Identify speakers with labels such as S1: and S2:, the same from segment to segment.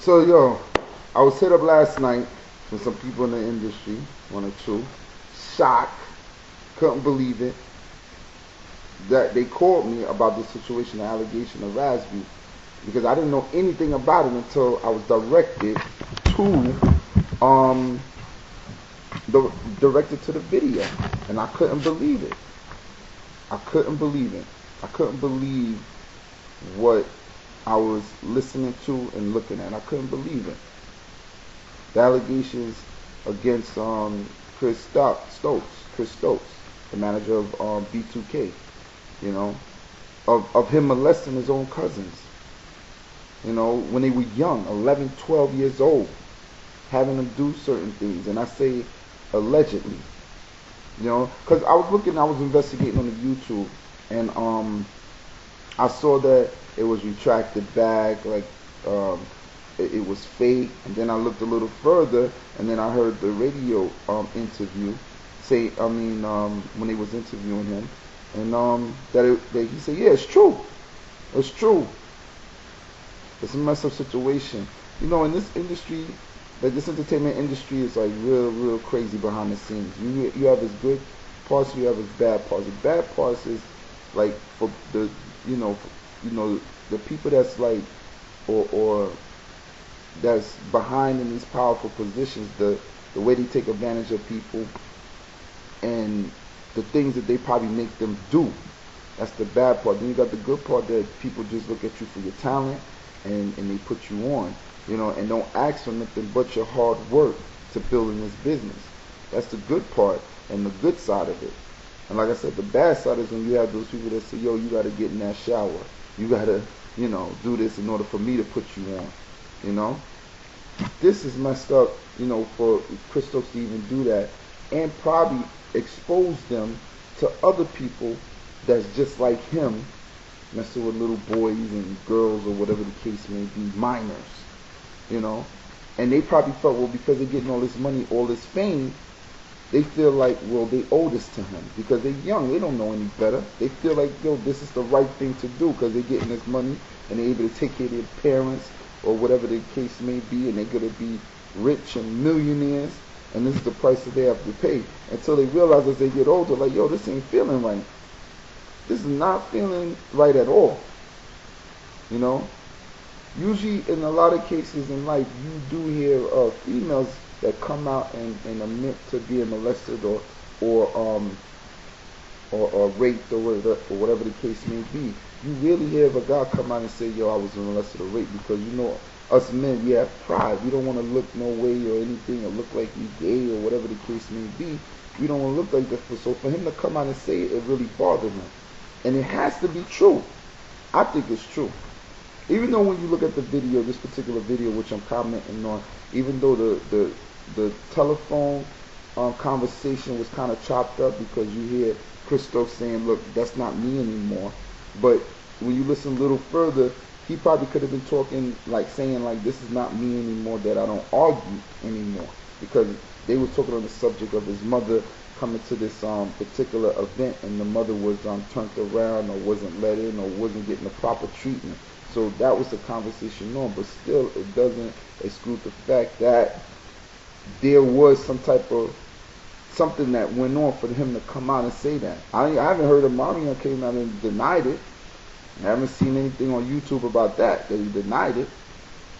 S1: So yo, I was hit up last night from some people in the industry, one or two. Shocked, couldn't believe it. That they called me about this situation, the allegation of Raz-B, because I didn't know anything about it until I was directed to directed to the video, and I couldn't believe it. I couldn't believe it. I couldn't believe what I was listening to and looking at. I couldn't believe it. The allegations against Chris Stokes, the manager of B2K, you know, of him molesting his own cousins, you know, when they were young, 11, 12 years old, having them do certain things. And I say allegedly, you know, because I was investigating on the YouTube, and I saw that it was retracted back, like it was fake. And then I looked a little further, and then I heard the radio interview when they was interviewing him, and that he said, yeah, it's true, it's true. It's a messed up situation, you know. In this industry, like this entertainment industry, is like real crazy behind the scenes. You have its good parts, you have its bad parts. The bad parts is like for the the people that's like or that's behind in these powerful positions, the way they take advantage of people and the things that they probably make them do. That's the bad part. Then you got the good part, that people just look at you for your talent and they put you on, you know, and don't ask for nothing but your hard work to building this business. That's the good part and the good side of it. And like I said, the bad side is when you have those people that say, yo, you got to get in that shower. You got to, do this in order for me to put you on, you know. This is messed up, for Chris Stokes to even do that and probably expose them to other people that's just like him, messing with little boys and girls or whatever the case may be, minors, And they probably felt, well, because they're getting all this money, all this fame, they feel like, well, they owe this to him because they're young. They don't know any better. They feel like, yo, this is the right thing to do because they're getting this money and they're able to take care of their parents or whatever the case may be, and they're going to be rich and millionaires, and this is the price that they have to pay. Until they realize as they get older, like, yo, this ain't feeling right. This is not feeling right at all. Usually in a lot of cases in life, you do hear females that come out and admit to being molested or raped or whatever the case may be. You really hear if a guy come out and say, yo, I was molested or raped, because us men, we have pride. We don't want to look no way or anything or look like we gay or whatever the case may be. We don't want to look like that. So for him to come out and say it, it really bothered him. And it has to be true. I think it's true. Even though when you look at the video, this particular video which I'm commenting on, even though the telephone conversation was kind of chopped up because you hear Chris Stokes saying, look, that's not me anymore. But when you listen a little further, he probably could have been talking, like saying, like, this is not me anymore, that I don't argue anymore. Because they were talking on the subject of his mother coming to this particular event, and the mother was turned around or wasn't let in or wasn't getting the proper treatment. So that was the conversation on, but still it doesn't exclude the fact that there was some type of something that went on for him to come out and say that. I haven't heard of Mario came out and denied it. I haven't seen anything on YouTube about that he denied it.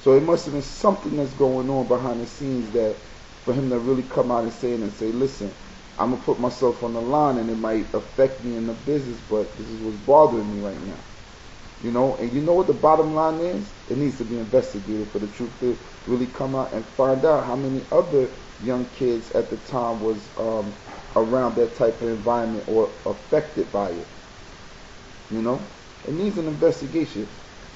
S1: So it must have been something that's going on behind the scenes that for him to really come out and say listen, I'm going to put myself on the line and it might affect me in the business, but this is what's bothering me right now. And you know what the bottom line is? It needs to be investigated for the truth to really come out and find out how many other young kids at the time was around that type of environment or affected by it. It needs an investigation.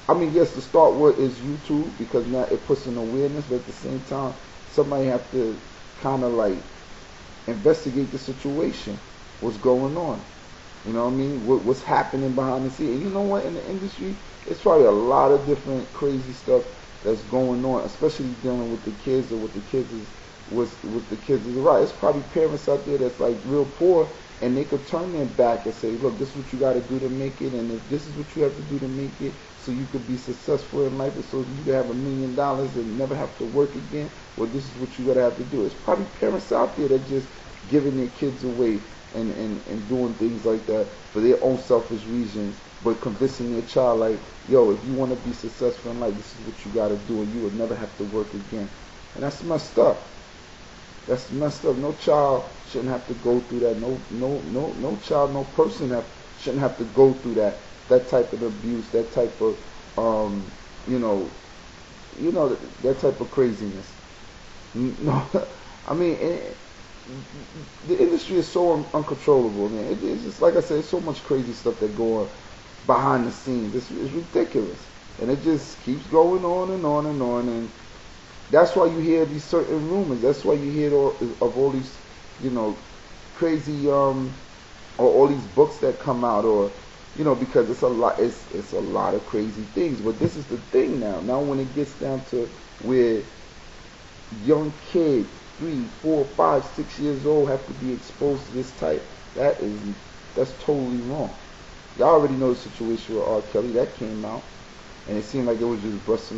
S1: I mean, yes, to start with is YouTube, because now it puts an awareness, but at the same time, somebody have to kind of like investigate the situation, what's going on. You know what I mean? What's happening behind the scenes. And you know what? In the industry, it's probably a lot of different crazy stuff that's going on, especially dealing with the kids or with the kids is right. It's probably parents out there that's like real poor, and they could turn their back and say, look, this is what you got to do to make it, and if this is what you have to do to make it so you could be successful in life, and so you could have $1 million and never have to work again, well, this is what you got to have to do. It's probably parents out there that just giving their kids away and doing things like that for their own selfish reasons, but convincing their child like, yo, if you want to be successful in life, this is what you got to do, and you will never have to work again. And that's messed up. That's messed up. No child shouldn't have to go through that. No child, no person shouldn't have to go through that type of abuse, that type of that type of craziness. No, I mean, the industry is so uncontrollable, man. It's just like I said, it's so much crazy stuff that go on behind the scenes. It's ridiculous, and it just keeps going on and on and on, and that's why you hear these certain rumors. That's why you hear of all these, crazy or all these books that come out, or because it's a lot. It's a lot of crazy things. But this is the thing now. Now when it gets down to where young kids, 3, 4, 5, 6 years old, have to be exposed to this type, that's totally wrong. Y'all already know the situation with R. Kelly that came out. And it seemed like it was just brushed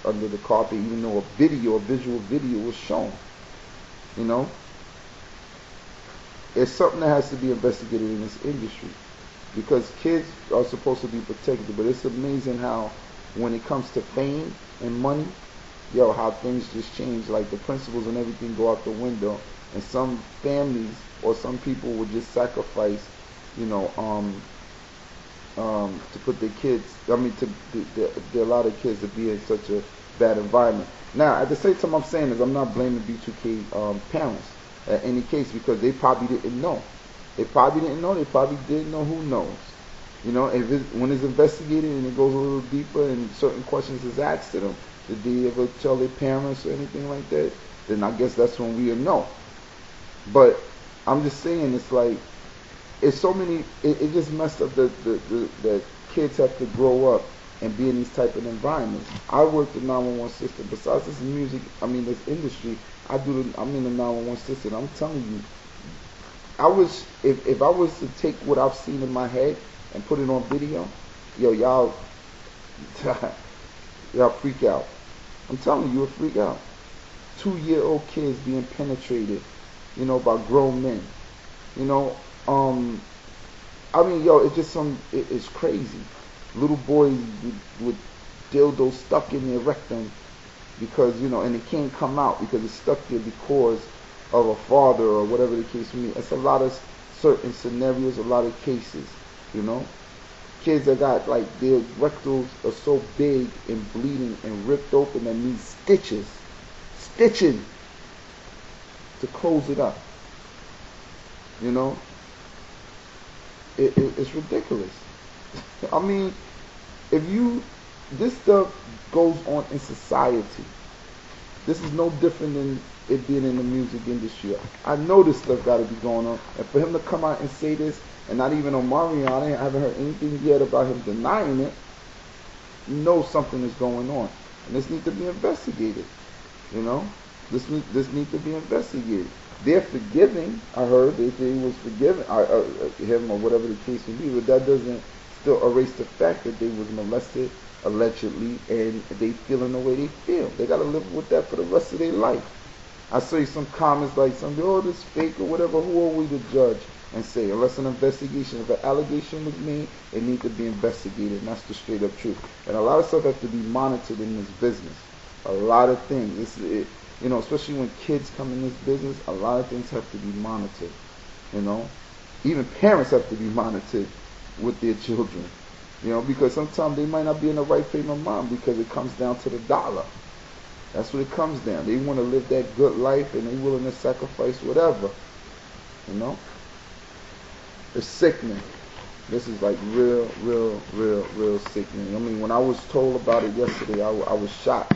S1: under the carpet, even though a visual video was shown. It's something that has to be investigated in this industry, because kids are supposed to be protected. But it's amazing how, when it comes to fame and money, how things just change. Like the principles and everything go out the window, and some families or some people will just sacrifice, to put their kids, to allow their kids to be in such a bad environment. Now, at the same time, I'm saying is I'm not blaming B2K parents in any case, because they probably didn't know. They probably didn't know. They probably didn't know. Who knows? When it's investigated and it goes a little deeper and certain questions is asked to them, did they ever tell their parents or anything like that? Then I guess that's when we'll know. But I'm just saying, it's like, it's so many. It just messed up that kids have to grow up and be in these type of environments. I work the 911 system. Besides this music, this industry, I'm in the 911 system. I'm telling you, if I was to take what I've seen in my head and put it on video, y'all freak out. I'm telling you, you'll freak out. 2-year-old kids being penetrated, by grown men. It's just it's crazy. Little boys with dildos stuck in their rectum because, and it can't come out because it's stuck there because of a father or whatever the case may be. It's a lot of certain scenarios, a lot of cases, Kids that got, like, their rectals are so big and bleeding and ripped open that needs stitching to close it up. It's ridiculous. This stuff goes on in society. This is no different than it being in the music industry. I know this stuff got to be going on, and for him to come out and say this, and not even Omarion, I haven't heard anything yet about him denying it. You know something is going on, and this needs to be investigated. This needs to be investigated. They're forgiving. I heard they was forgiving him or whatever the case may be, but that doesn't still erase the fact that they was molested allegedly, and they feeling the way they feel. They got to live with that for the rest of their life. I saw some comments like this fake or whatever. Who are we to judge and say? Unless an investigation, if an allegation was made, it needs to be investigated, and that's the straight up truth. And a lot of stuff has to be monitored in this business. A lot of things. Especially when kids come in this business, a lot of things have to be monitored. Even parents have to be monitored with their children. Because sometimes they might not be in the right frame of mind because it comes down to the dollar. That's what it comes down. They want to live that good life and they're willing to sacrifice whatever. It's sickening. This is like real sickening. When I was told about it yesterday, I was shocked,